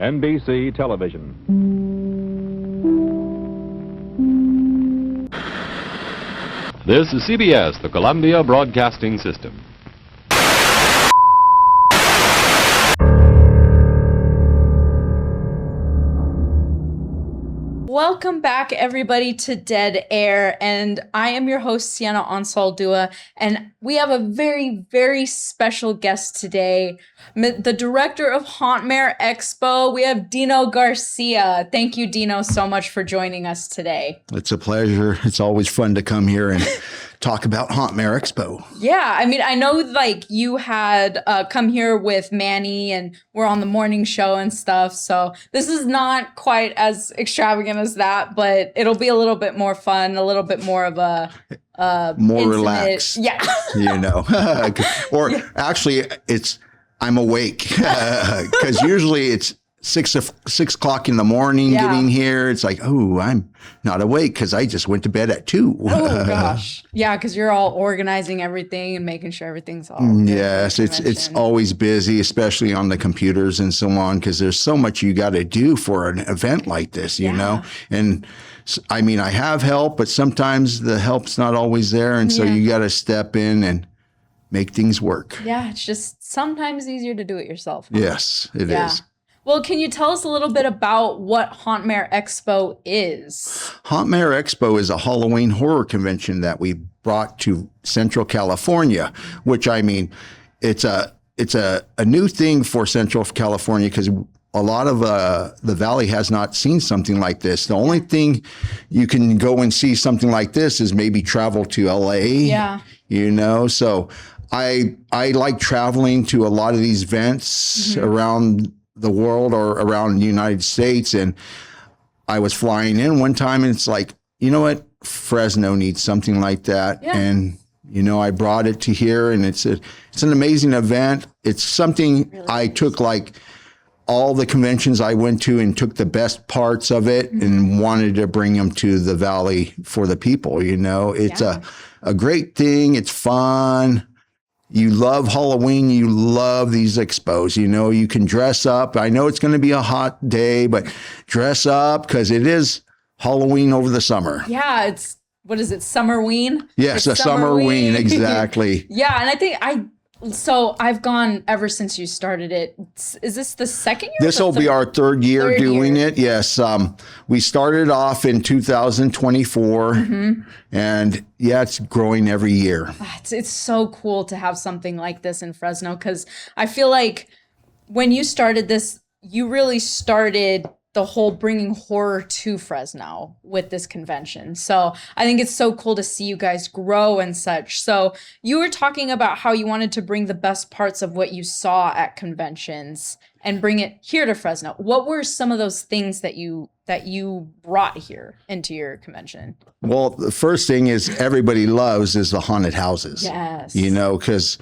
NBC Television. This is CBS, the Columbia Broadcasting System. Welcome back, everybody, to Dead Air, and I am your host, Siena Anzaldua, and we have a very, very special guest today, the director of Hauntmare Expo. We have Dino Garcia. Thank you, Dino, so much for joining us today. It's a pleasure. It's always fun to come here and talk about Hauntmare Expo. Yeah, I mean, I know like you had come here with Manny and we're on the morning show and stuff. So this is not quite as extravagant as that, but it'll be a little bit more fun, a little bit more of a more intimate, relaxed. Yeah. You know, or actually I'm awake because usually it's 6 o'clock in the morning getting here. It's like, oh, I'm not awake because I just went to bed at 2. Oh gosh. Yeah, because you're all organizing everything and making sure everything's all yes, it's always busy, especially on the computers and so on, because there's so much you got to do for an event like this, you know? And I mean, I have help, but sometimes the help's not always there. And so you got to step in and make things work. Yeah, it's just sometimes easier to do it yourself. Huh? Yes, it is. Well, can you tell us a little bit about what Hauntmare Expo is? Hauntmare Expo is a Halloween horror convention that we brought to Central California, which I mean, it's a new thing for Central California because a lot of the Valley has not seen something like this. The only thing you can go and see something like this is maybe travel to LA. Yeah. You know, so I like traveling to a lot of these events around the world or around the United States. And I was flying in one time and it's like, you know what? Fresno needs something like that. Yeah. And, you know, I brought it to here and it's an amazing event. It's something I took like all the conventions I went to and took the best parts of it and wanted to bring them to the Valley for the people. You know, it's a great thing. It's fun. You love Halloween. You love these expos. You know, you can dress up. I know it's going to be a hot day, but dress up because it is Halloween over the summer. Yeah, it's, what is it, Summerween? Yes, a Summerween, exactly. Yeah, and I think so I've gone ever since you started it. Is this the second year? This will be our third year doing it. Yes. We started off in 2024 and it's growing every year. It's so cool to have something like this in Fresno because I feel like when you started this, you really started the whole bringing horror to Fresno with this convention. So I think it's so cool to see you guys grow and such. So you were talking about how you wanted to bring the best parts of what you saw at conventions and bring it here to Fresno. What were some of those things that you brought here into your convention? Well, the first thing is everybody loves is the haunted houses. Yes. You know, because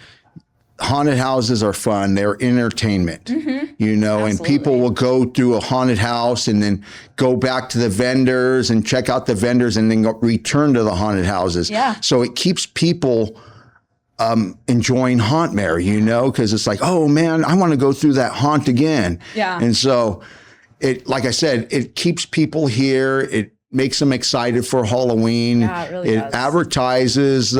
haunted houses are fun. They're entertainment, you know, and people will go through a haunted house and then go back to the vendors and check out the vendors and then return to the haunted houses. Yeah. So it keeps people enjoying Hauntmare, you know, because it's like, oh man, I want to go through that haunt again. Yeah. And so it, like I said, it keeps people here. It makes them excited for Halloween. Yeah, it really does. Advertises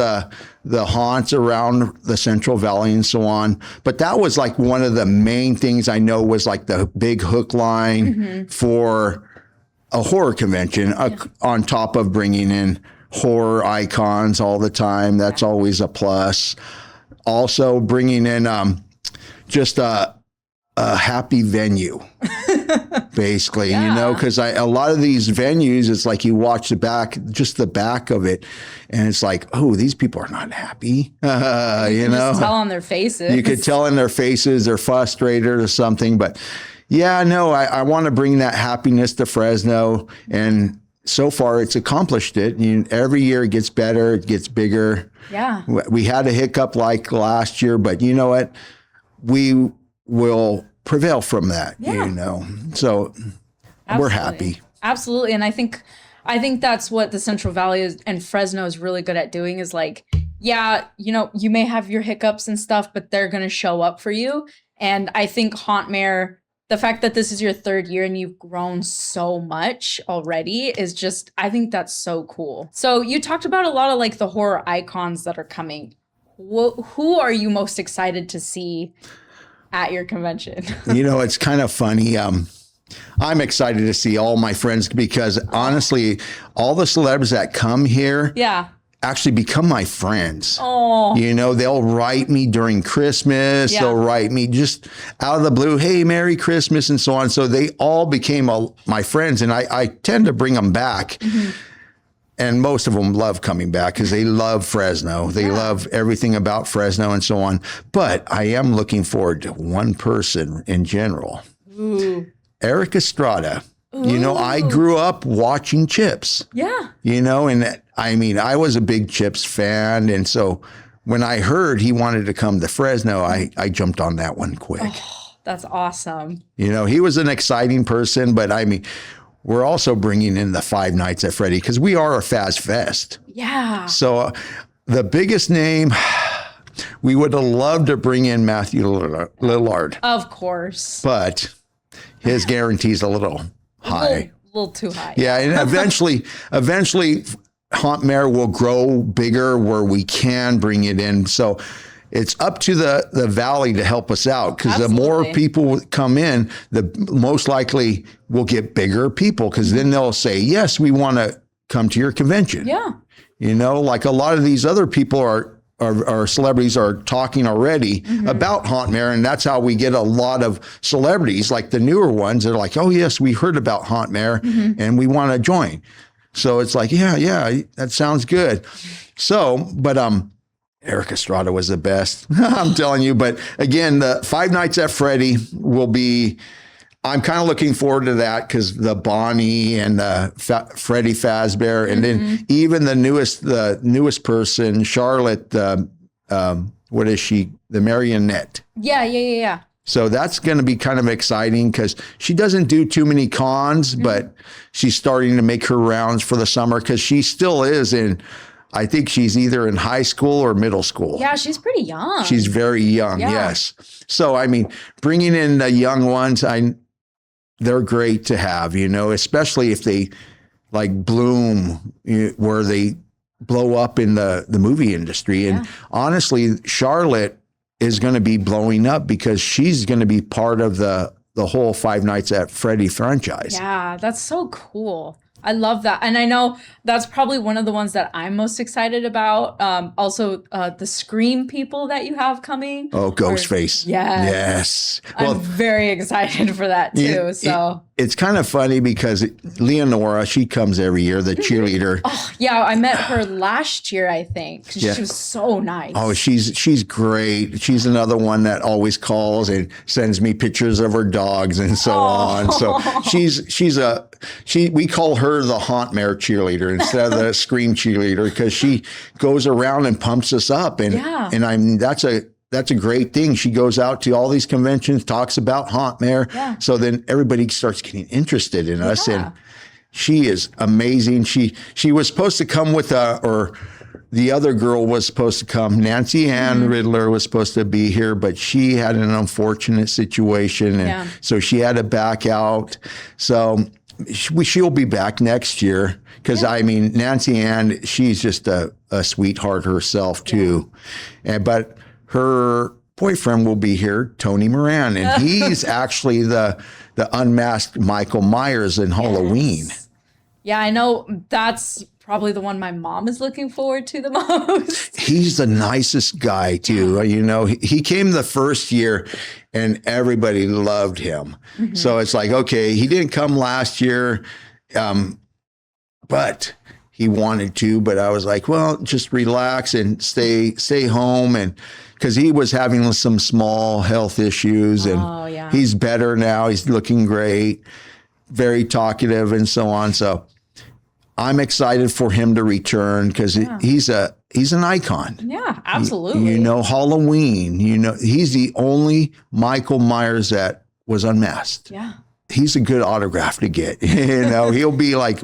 the haunts around the Central Valley and so on. But that was like one of the main things I know was like the big hook line for a horror convention on top of bringing in horror icons all the time. That's always a plus. Also bringing in just a happy venue. Basically, you know, because a lot of these venues, it's like you watch just the back of it, and it's like, oh, these people are not happy. You know, just tell on their faces. You could tell in their faces they're frustrated or something. But yeah, no, I want to bring that happiness to Fresno, and so far it's accomplished it. Every year it gets better, it gets bigger. Yeah, we had a hiccup like last year, but you know what? We will prevail from that, you know. So we're happy. Absolutely. And I think that's what the Central Valley and Fresno is really good at doing is like, yeah, you know, you may have your hiccups and stuff, but they're going to show up for you. And I think Hauntmare the fact that this is your third year and you've grown so much already is just, I think that's so cool. So you talked about a lot of like the horror icons that are coming. Who are you most excited to see at your convention? It's kind of funny. I'm excited to see all my friends because honestly, all the celebs that come here actually become my friends. Oh, They'll write me during Christmas. Yeah. They'll write me just out of the blue, hey, Merry Christmas, and so on. So they all became my friends, and I tend to bring them back. Mm-hmm. And most of them love coming back because they love Fresno. They love everything about Fresno and so on. But I am looking forward to one person in general. Ooh. Eric Estrada. Ooh. I grew up watching Chips. Yeah. And I was a big Chips fan. And so when I heard he wanted to come to Fresno, I jumped on that one quick. Oh, that's awesome. He was an exciting person, but we're also bringing in the Five Nights at Freddy because we are a Faz Fest. Yeah. So the biggest name, we would have loved to bring in Matthew Lillard. Of course. But his guarantee's a little high. A little too high. Yeah, and eventually Hauntmare will grow bigger where we can bring it in. So it's up to the valley to help us out because the more people come in, the most likely we'll get bigger people because then they'll say, yes, we want to come to your convention. Yeah. Like a lot of these other people our celebrities are talking already about Hauntmare, and that's how we get a lot of celebrities, like the newer ones. They're like, oh, yes, we heard about Hauntmare, and we want to join. So it's like, yeah, that sounds good. So, but Eric Estrada was the best, I'm telling you. But again, the Five Nights at Freddy will be, I'm kind of looking forward to that because the Bonnie and Freddy Fazbear, and then even the newest person, Charlotte. What is she? The Marionette. Yeah. So that's going to be kind of exciting because she doesn't do too many cons, but she's starting to make her rounds for the summer because she still is I think she's either in high school or middle school. Yeah, she's pretty young. She's very young, yes. So, bringing in the young ones, they're great to have, especially if they bloom where they blow up in the movie industry. And honestly, Charlotte is going to be blowing up because she's going to be part of the whole Five Nights at Freddy franchise. Yeah, that's so cool. I love that. And I know that's probably one of the ones that I'm most excited about. Also, the Scream people that you have coming. Oh, Ghostface. Yes. Well, I'm very excited for that too. It's kind of funny because Leonora, she comes every year, the cheerleader. Oh, yeah. I met her last year, I think. She was so nice. Oh, she's great. She's another one that always calls and sends me pictures of her dogs and so on. So we call her the Hauntmare cheerleader instead of the Scream cheerleader because she goes around and pumps us up. And that's a great thing. She goes out to all these conventions, talks about Hauntmare. Yeah. So then everybody starts getting interested in us. And she is amazing. She was supposed to come with or the other girl was supposed to come. Nancy Ann Riddler was supposed to be here, but she had an unfortunate situation. And so she had to back out. So she'll be back next year because Nancy Ann, she's just a sweetheart herself too. But her boyfriend will be here, Tony Moran, and he's actually the unmasked Michael Myers in Halloween. Yeah, I know that's probably the one my mom is looking forward to the most. He's the nicest guy too. He came the first year and everybody loved him. So it's like, okay, he didn't come last year, but he wanted to, but I was like, well, just relax and stay home. And because he was having some small health issues and he's better now. He's looking great, very talkative and so on. So I'm excited for him to return because he's an icon. Yeah, absolutely. Halloween, he's the only Michael Myers that was unmasked. Yeah. He's a good autograph to get. He'll be like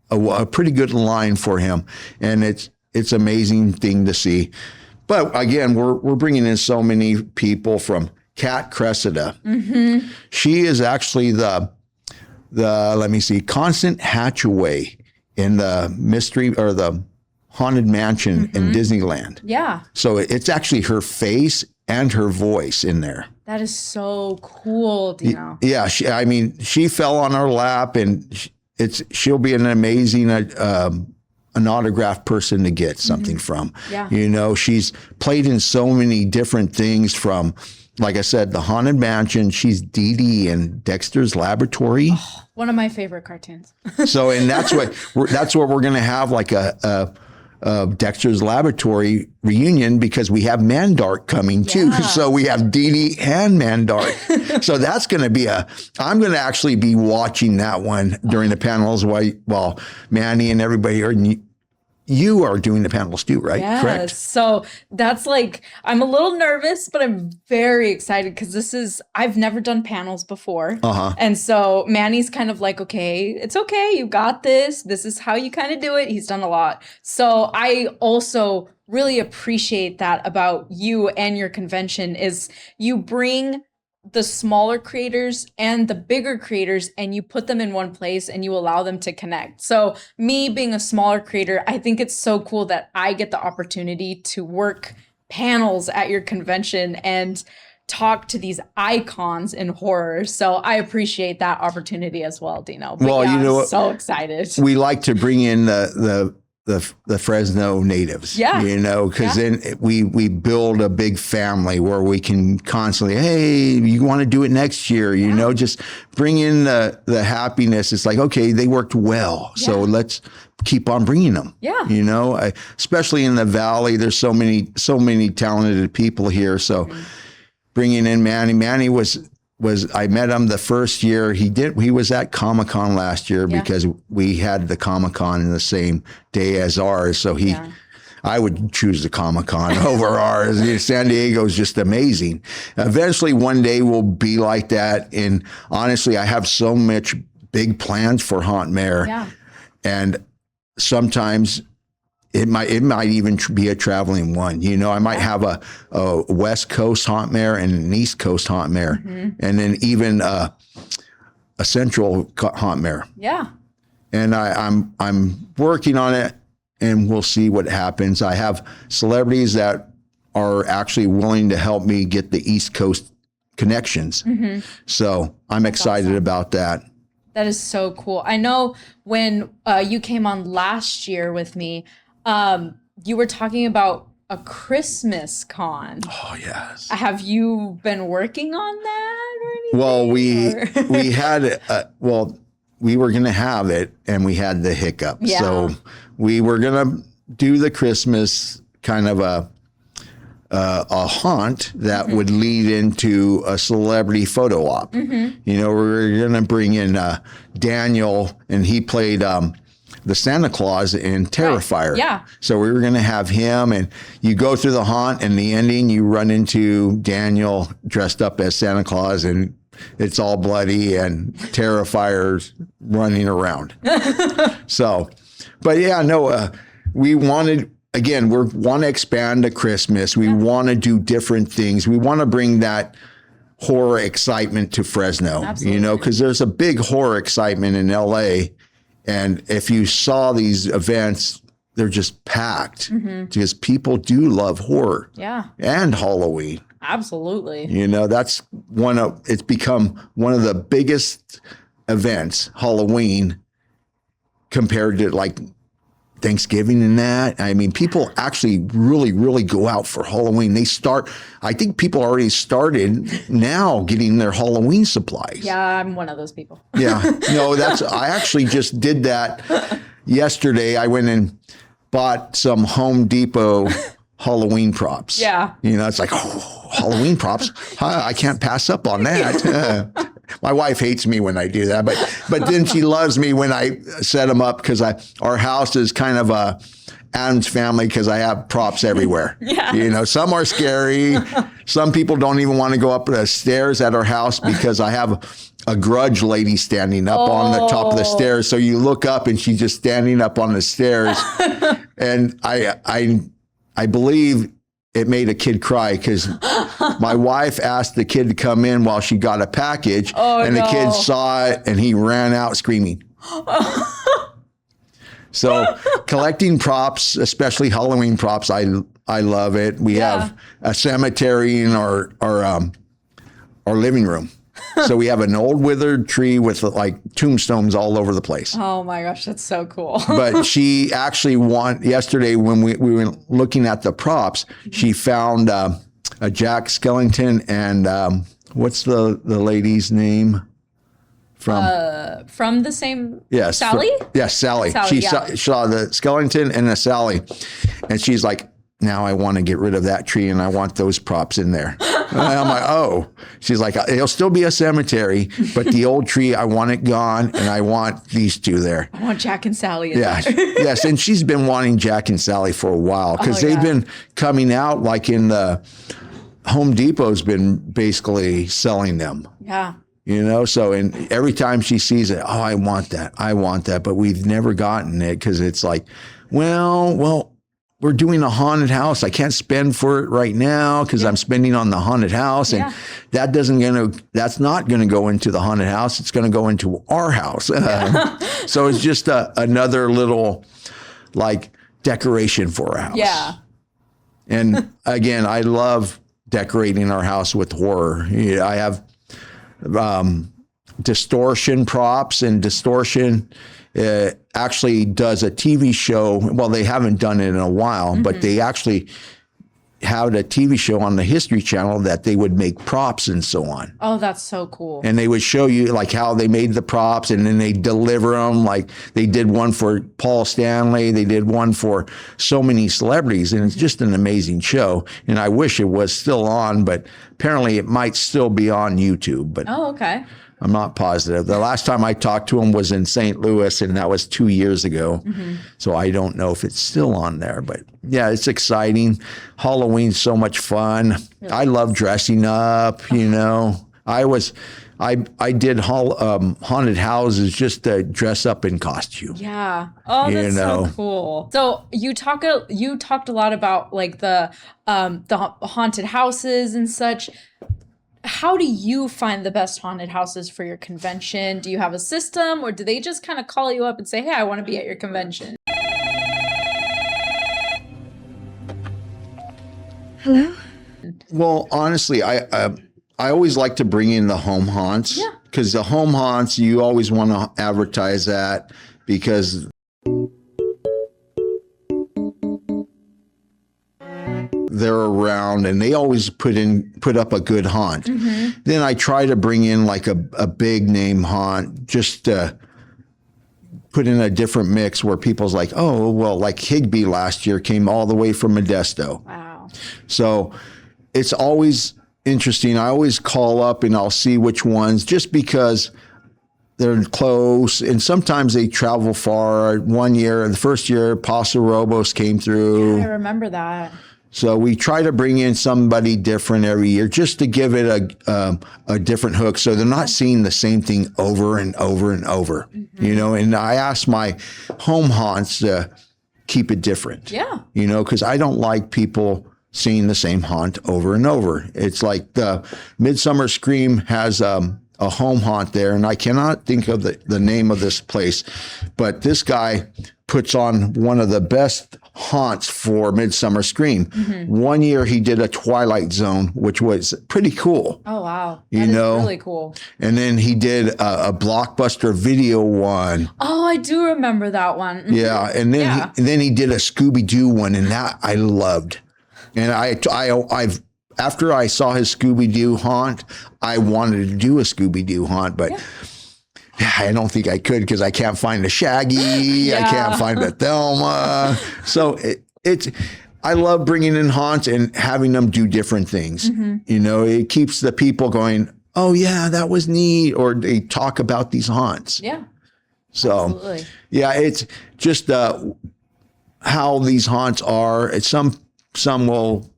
a pretty good line for him. And it's amazing thing to see. But again, we're bringing in so many people from Kat Cressida. She is actually the let me see, Constant Hatchaway in the mystery or the Haunted Mansion in Disneyland. Yeah. So it's actually her face and her voice in there. That is so cool, Dino. Yeah, she fell on our lap, and she'll be an amazing an autographed person to get something from. Yeah. You know, she's played in so many different things from, like I said, the Haunted Mansion. She's Dee Dee in Dexter's Laboratory. Oh, one of my favorite cartoons. So, and that's what we're going to have, like a Dexter's Laboratory reunion, because we have Mandark coming too. Yeah. So we have Dee Dee and Mandark. So that's going to be I'm going to actually be watching that one during the panels while Manny and everybody you are doing the panels too, right? Yes. Correct. So that's like, I'm a little nervous, but I'm very excited because I've never done panels before. And so Manny's kind of like, okay, it's okay. You got this. This is how you kind of do it. He's done a lot. So I also really appreciate that about you and your convention is you bring the smaller creators and the bigger creators and you put them in one place and you allow them to connect. So me being a smaller creator, I think it's so cool that I get the opportunity to work panels at your convention and talk to these icons in horror. So I appreciate that opportunity as well, Dino. But Well, yeah, you know I'm what? so excited. We like to bring in the Fresno natives, Yeah. you know, because then we build a big family where we can constantly, hey, you want to do it next year, you know, just bring in the happiness. It's like, okay, they worked well, so let's keep on bringing them. Yeah. You know, especially in the Valley, there's so many talented people here. So bringing in Manny was I met him the first year he was at Comic-Con last year because we had the Comic-Con in the same day as ours. So I would choose the Comic-Con over ours. San Diego is just amazing. Eventually one day we'll be like that. And honestly, I have so much big plans for Hauntmare. Yeah. And sometimes it might even be a traveling one. You know, I might have a West Coast Hauntmare and an East Coast Hauntmare, and then even a Central Hauntmare. Yeah. And I'm working on it, and we'll see what happens. I have celebrities that are actually willing to help me get the East Coast connections. So I'm excited about that. That is so cool. I know when you came on last year with me, you were talking about a Christmas con. Oh, yes. Have you been working on that or anything? Well, we had, we were going to have it and we had the hiccup. Yeah. So we were going to do the Christmas kind of a haunt that would lead into a celebrity photo op. You know, we were going to bring in Daniel, and he played the Santa Claus in Terrifier. Right. Yeah. So we were going to have him, and you go through the haunt, and the ending, you run into Daniel dressed up as Santa Claus, and it's all bloody and Terrifier's running around. So, but yeah, no, we wanted, again, we want to expand to Christmas. We want to do different things. We want to bring that horror excitement to Fresno, Absolutely. you know, because there's a big horror excitement in LA. And if you saw these events, they're just packed because people do love horror. Yeah. And Halloween. Absolutely. You know, it's become one of the biggest events, Halloween, compared to like Thanksgiving and that. I mean, people actually really, really go out for Halloween. I think people already started now getting their Halloween supplies. Yeah, I'm one of those people. Yeah. No, I actually just did that yesterday. I went and bought some Home Depot Halloween props. Yeah. You know, it's like, oh, Halloween props. I can't pass up on that. My wife hates me when I do that, but then she loves me when I set them up because our house is kind of a Adam's family because I have props everywhere. Yeah. You know, some are scary. Some people don't even want to go up the stairs at our house because I have a grudge lady standing up on the top of the stairs. So you look up and she's just standing up on the stairs. And I believe it made a kid cry because My wife asked the kid to come in while she got a package, and the kid saw it and he ran out screaming. So collecting props, especially Halloween props, I love it. We have a cemetery in our living room. So we have an old withered tree with like tombstones all over the place. Oh my gosh, that's so cool. But she actually yesterday when we were looking at the props, she found a Jack Skellington and what's the lady's name? From the same Sally? Yes, Sally. She saw the skeleton and a Sally. And she's like, now I want to get rid of that tree and I want those props in there. And I'm like, oh. She's like, it'll still be a cemetery, but the old tree, I want it gone and I want these two there. I want Jack and Sally in there. Yes, and she's been wanting Jack and Sally for a while because they've been coming out like in the Home Depot's been basically selling them. Yeah. You know, so and every time she sees it, oh, I want that. But we've never gotten it because it's like, well, we're doing a haunted house. I can't spend for it right now because I'm spending on the haunted house. And that's not going to go into the haunted house. It's going to go into our house. So it's just another little like decoration for our house. Yeah. And again, I love decorating our house with horror. I have Distortion props, and Distortion actually does a TV show. Well, they haven't done it in a while, but they actually had a TV show on the History Channel that they would make props and so on. Oh, that's so cool. And they would show you like how they made the props and then they deliver them. Like they did one for Paul Stanley. They did one for so many celebrities, and it's just an amazing show. And I wish it was still on, but apparently it might still be on YouTube. But oh, okay. I'm not positive. The last time I talked to him was in St. Louis, and that was 2 years ago. So I don't know if it's still on there, but yeah, it's exciting. Halloween's so much fun. I love dressing up, you know. I did haunted houses just to dress up in costume. Yeah. Oh, that's so cool. So you talked a lot about like the haunted houses and such. How do you find the best haunted houses for your convention? Do you have a system, or do they just kind of call you up and say, hey, I want to be at your convention? Hello? Well, honestly, I always like to bring in the home haunts. Yeah. Because the home haunts, you always want to advertise that because they're around and they always put up a good haunt. Then I try to bring in like a big name haunt just to put in a different mix where people's like, oh, well, like Higby last year came all the way from Modesto. Wow. So it's always interesting. I always call up and I'll see which ones just because they're close, and sometimes they travel far. One year, the first year, Paso Robles came through. Yeah, I remember that. So we try to bring in somebody different every year just to give it a different hook so they're not seeing the same thing over and over and over, you know, and I ask my home haunts to keep it different, you know, because I don't like people seeing the same haunt over and over. It's like the Midsummer Scream has a home haunt there, and I cannot think of the name of this place, but this guy puts on one of the best haunts for Midsummer Scream. One year he did a Twilight Zone, which was pretty cool. Oh, wow. That is know? Really cool. And then he did a Blockbuster Video one. Oh, I do remember that one. Yeah. And then he did a Scooby-Doo one, and that I loved. And I've after I saw his Scooby-Doo haunt, I wanted to do a Scooby-Doo haunt, but I don't think I could because I can't find a Shaggy. I can't find a Thelma. So I love bringing in haunts and having them do different things. You know, it keeps the people going, oh, yeah, that was neat. Or they talk about these haunts. Yeah. So, absolutely. Yeah, it's just how these haunts are. Some will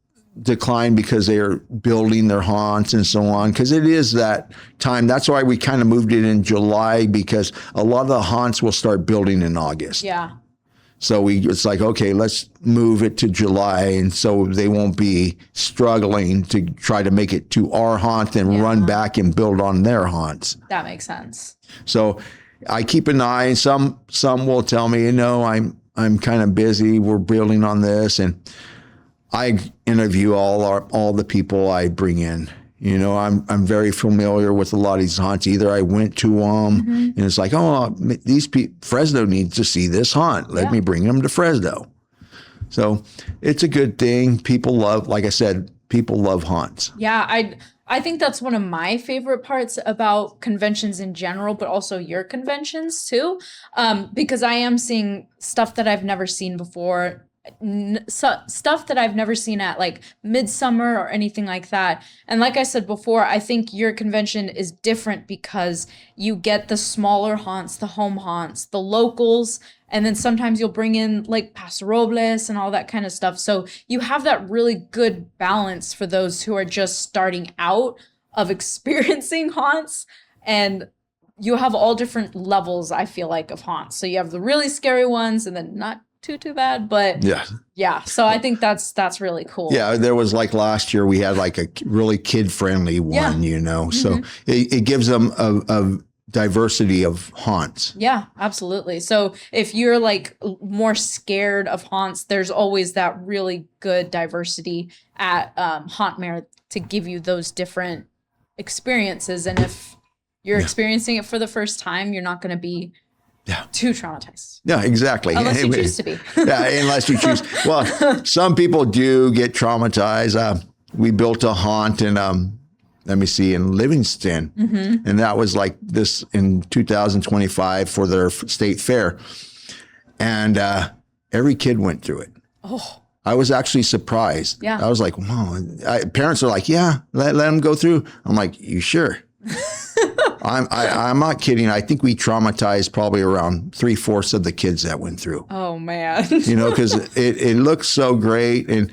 decline because they're building their haunts and so on, because it is that time. That's why we kind of moved it in July, because a lot of the haunts will start building in August. Yeah. So it's like, okay, let's move it to July. And so they won't be struggling to try to make it to our haunt and run back and build on their haunts. That makes sense. So I keep an eye. Some will tell me, I'm kind of busy. We're building on this. And I interview all the people I bring in. I'm very familiar with a lot of these haunts. Either I went to them and it's like, oh, these people, Fresno needs to see this haunt. Let me bring them to Fresno. So it's a good thing. People love, like I said, people love haunts. Yeah, I think that's one of my favorite parts about conventions in general, but also your conventions too, because I am seeing stuff that I've never seen before. Stuff that I've never seen at like Midsummer or anything like that. And like I said before, I think your convention is different because you get the smaller haunts, the home haunts, the locals, and then sometimes you'll bring in like Paso Robles and all that kind of stuff. So you have that really good balance for those who are just starting out of experiencing haunts, and you have all different levels, I feel like, of haunts. So you have the really scary ones and then not too bad, but yeah. So I think that's really cool. Yeah, there was like last year we had like a really kid friendly one, so it gives them a diversity of haunts. Yeah, absolutely. So if you're like more scared of haunts, there's always that really good diversity at Hauntmare to give you those different experiences. And if you're experiencing it for the first time, you're not going to be too traumatized. Yeah, exactly. Unless you choose to be. Unless you choose. Well, some people do get traumatized. We built a haunt in, in Livingston. And that was like this in 2025 for their state fair. And every kid went through it. Oh. I was actually surprised. Yeah. I was like, wow. Parents are like, yeah, let them go through. I'm like, you sure? I'm not kidding. I think we traumatized probably around 3/4 of the kids that went through. Oh man. Because it looks so great. And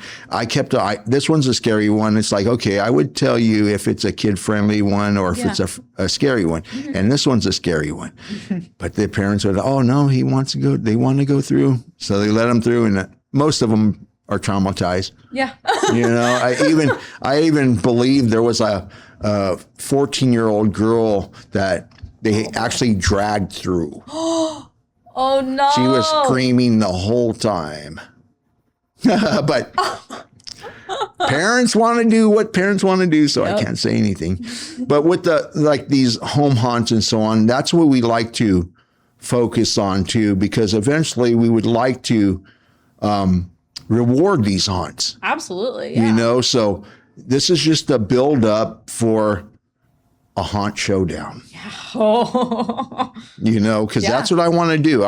this one's a scary one. It's like, okay, I would tell you if it's a kid friendly one or if it's a scary one. And this one's a scary one. But the parents are, oh no, they want to go through. So they let them through, and most of them are traumatized. Yeah. I even believe there was a 14-year-old girl that they actually dragged through. Oh no. She was screaming the whole time. But parents want to do what parents want to do, so I can't say anything. But with these home haunts and so on, that's what we like to focus on too, because eventually we would like to reward these haunts. Absolutely. Yeah. So this is just a build up for a haunt showdown. Yeah. Oh. Because that's what I want to do.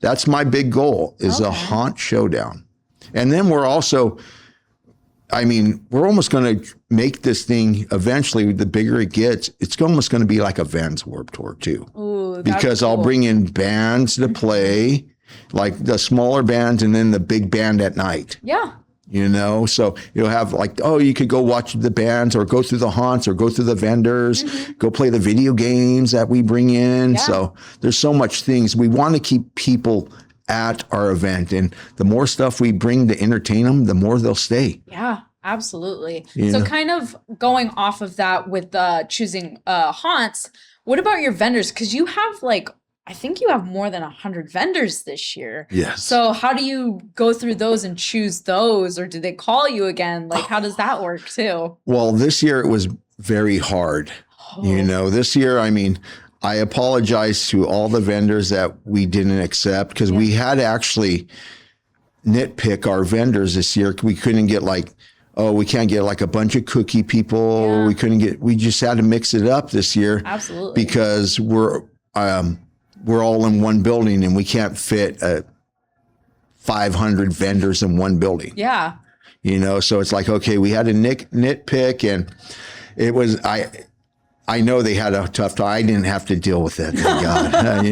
That's my big goal is a haunt showdown. And then we're also, we're almost going to make this thing eventually, the bigger it gets, it's almost going to be like a Vans Warped Tour too. Ooh, because I'll bring in bands to play, like the smaller bands and then the big band at night. Yeah. So you'll have you could go watch the bands or go through the haunts or go through the vendors, go play the video games that we bring in. Yeah. So there's so much things. We want to keep people at our event, and the more stuff we bring to entertain them, the more they'll stay. Yeah, absolutely. So kind of going off of that with choosing haunts, what about your vendors? Because you have I think you have more than 100 vendors this year. Yes. So how do you go through those and choose those, or do they call you again? How does that work too? Well, this year it was very hard. This year, I apologize to all the vendors that we didn't accept, because we had to actually nitpick our vendors this year. We couldn't get we can't get a bunch of cookie people. Yeah. We just had to mix it up this year. Absolutely. Because we're all in one building and we can't fit 500 vendors in one building. Yeah. So it's okay, we had to nitpick, and it was, I know they had a tough time. I didn't have to deal with it. Thank God.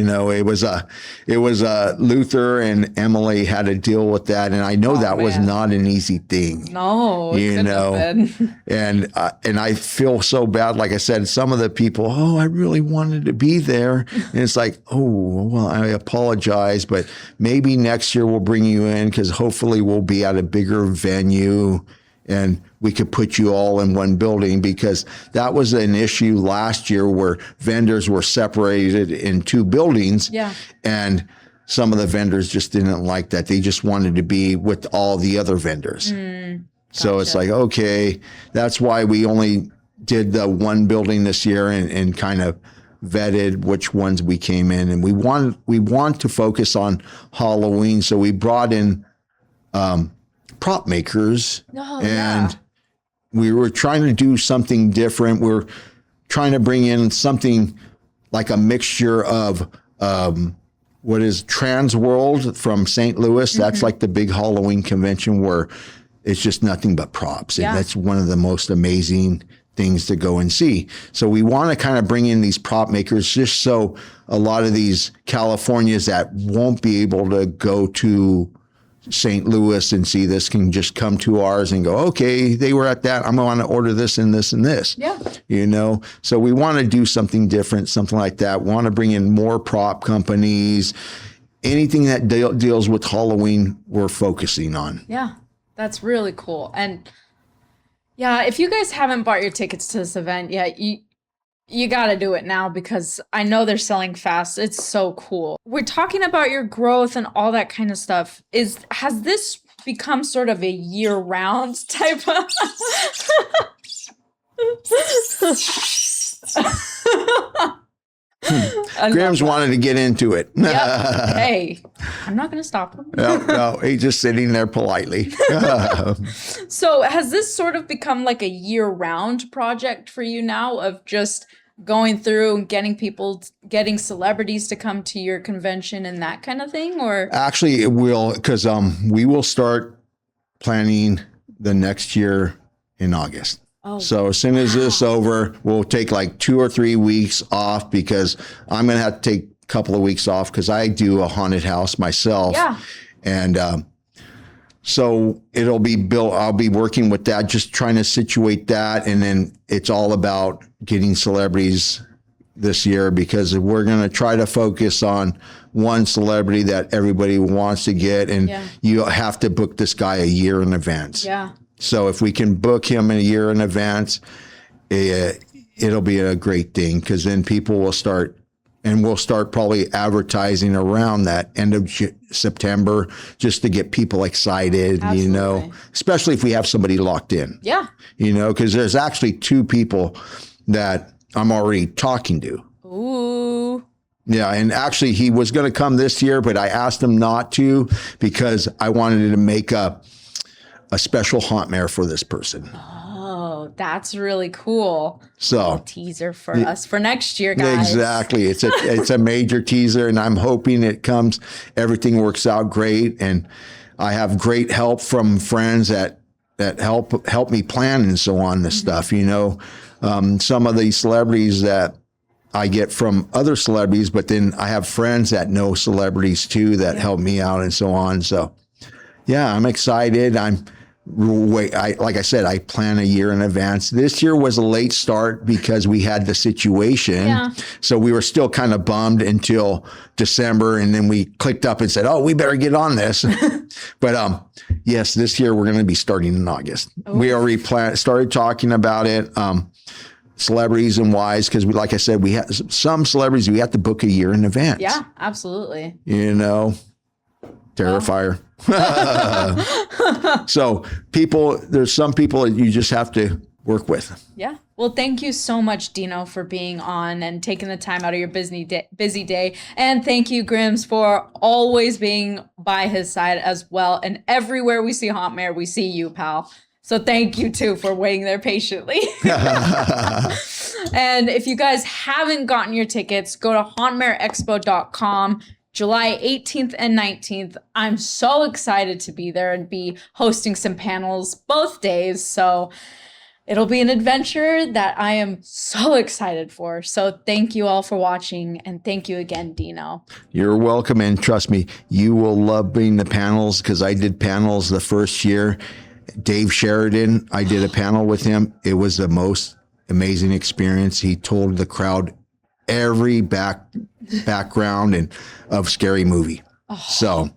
It was Luther and Emily had to deal with that, and I know that was not an easy thing. No, you know, and I feel so bad. Like I said, some of the people, I really wanted to be there, and it's like, well, I apologize, but maybe next year we'll bring you in because hopefully we'll be at a bigger venue. And we could put you all in one building, because that was an issue last year where vendors were separated in two buildings. Yeah. And some of the vendors just didn't like that. They just wanted to be with all the other vendors. So it's like, okay, that's why we only did the one building this year and kind of vetted which ones we came in. And we want to focus on Halloween. So we brought in prop makers, and we were trying to do something different. We're trying to bring in something like a mixture of what is Trans World from St. Louis. That's like the big Halloween convention where it's just nothing but props. And that's one of the most amazing things to go and see. So we want to kind of bring in these prop makers just so a lot of these Californians that won't be able to go to St. Louis and see this can just come to ours and go, okay, they were at that. I'm going to order this and this and this. Yeah. So we want to do something different, something like that. Want to bring in more prop companies, anything that deals with Halloween we're focusing on. Yeah, that's really cool. And yeah, if you guys haven't bought your tickets to this event yet, you got to do it now, because I know they're selling fast. It's so cool. We're talking about your growth and all that kind of stuff. Has this become sort of a year-round type of... Graham's wanted to get into it. Yep. Hey, I'm not going to stop him. No, he's just sitting there politely. So has this sort of become like a year-round project for you now, of just going through and getting celebrities to come to your convention and that kind of thing? Or actually it will, because we will start planning the next year in August. So as soon as this is over, we'll take like 2 or 3 weeks off, because I'm going to have to take a couple of weeks off because I do a haunted house myself. Yeah. And so it'll be built. I'll be working with that, just trying to situate that. And then it's all about getting celebrities this year, because we're going to try to focus on one celebrity that everybody wants to get. And you have to book this guy a year in advance. Yeah. So if we can book him a year in advance, it'll be a great thing, because then people will start, and we'll start probably advertising around that end of September, just to get people excited. Absolutely. Especially if we have somebody locked in. Yeah. Because there's actually 2 people that I'm already talking to. Ooh. Yeah, and actually he was going to come this year, but I asked him not to, because I wanted to make a special Hauntmare for this person. Oh, that's really cool. So teaser for us for next year, guys. Exactly. It's a major teaser, and I'm hoping it comes, everything works out great. And I have great help from friends that help me plan and so on this stuff. Some of the celebrities that I get from other celebrities, but then I have friends that know celebrities too that help me out and so on. So yeah, I'm excited. Like I said, I plan a year in advance. This year was a late start because we had the situation. Yeah. So we were still kind of bummed until December, and then we clicked up and said, oh, we better get on this. But yes, this year we're going to be starting in August. Oh. We already started talking about it. Celebrities and wise, because like I said, we have some celebrities we have to book a year in advance. Yeah, absolutely. Terrifier. So there's some people that you just have to work with. Yeah. Well, thank you so much, Dino, for being on and taking the time out of your busy day. And thank you, Grims, for always being by his side as well. And everywhere we see Hauntmare, we see you, pal. So thank you, too, for waiting there patiently. And if you guys haven't gotten your tickets, go to hauntmareexpo.com. July 18th and 19th. I'm so excited to be there and be hosting some panels both days. So It'll be an adventure that I am so excited for. So thank you all for watching, and thank you again, Dino. You're welcome, and trust me, you will love being the panels because I did panels the first year. Dave Sheridan, I did a panel with him. It was the most amazing experience. He told the crowd every background and of Scary Movie. So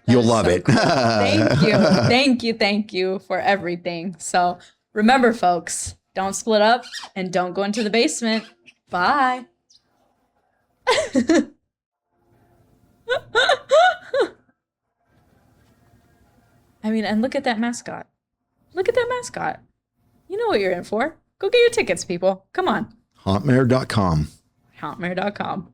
you'll love it. Cool. Thank you. Thank you for everything. So remember, folks, don't split up and don't go into the basement. Bye. I mean, and look at that mascot. Look at that mascot. You know what you're in for. Go get your tickets, people. Come on. Hauntmare.com. Hauntmare.com.